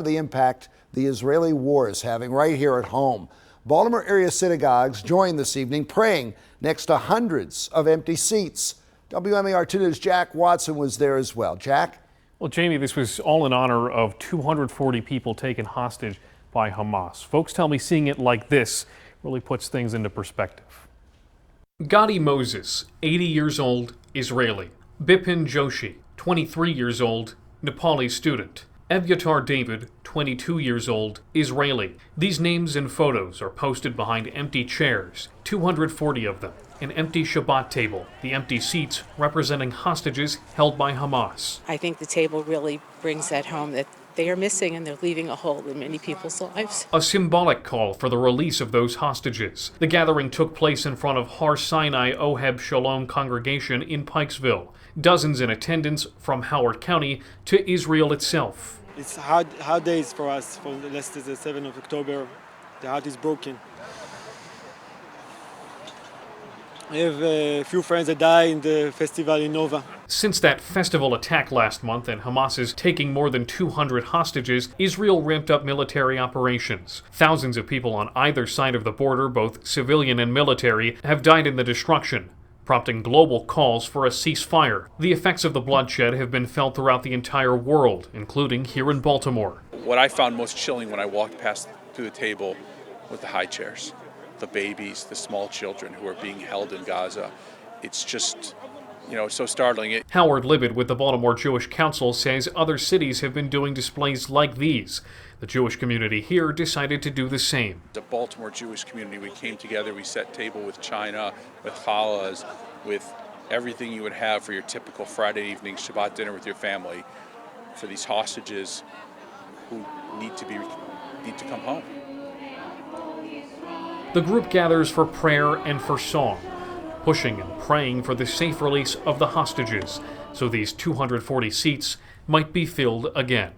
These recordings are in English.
The impact the Israeli war is having right here at home. Baltimore area synagogues joined this evening praying next to hundreds of empty seats. WMAR 2 News' Jack Watson was there as well. Jack? Well, Jamie, this was all in honor of 240 people taken hostage by Hamas. Folks tell me seeing it like this really puts things into perspective. Gadi Moses, 80 years old, Israeli. Bipin Joshi, 23 years old, Nepali student. Evyatar David, 22 years old, Israeli. These names and photos are posted behind empty chairs, 240 of them. An empty Shabbat table, the empty seats representing hostages held by Hamas. I think the table really brings that home, that they are missing and they're leaving a hole in many people's lives. A symbolic call for the release of those hostages. The gathering took place in front of Har Sinai Oheb Shalom congregation in Pikesville. Dozens in attendance from Howard County to Israel itself. It's hard days for us. For the last 7th of October, the heart is broken. I have a few friends that died in the festival in Nova. Since that festival attack last month and Hamas's taking more than 200 hostages, Israel ramped up military operations. Thousands of people on either side of the border, both civilian and military, have died in the destruction, prompting global calls for a ceasefire. The effects of the bloodshed have been felt throughout the entire world, including here in Baltimore. What I found most chilling when I walked past to the table was the high chairs. The babies, the small children who are being held in Gaza. It's just, so startling. Howard Libid with the Baltimore Jewish Council says other cities have been doing displays like these. The Jewish community here decided to do the same. The Baltimore Jewish community, we came together, we set table with china, with challahs, with everything you would have for your typical Friday evening Shabbat dinner with your family for these hostages who need to come home. The group gathers for prayer and for song, pushing and praying for the safe release of the hostages, so these 240 seats might be filled again.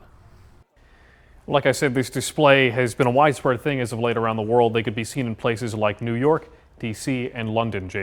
Like I said, this display has been a widespread thing as of late around the world. They could be seen in places like New York, D.C., and London, Jay.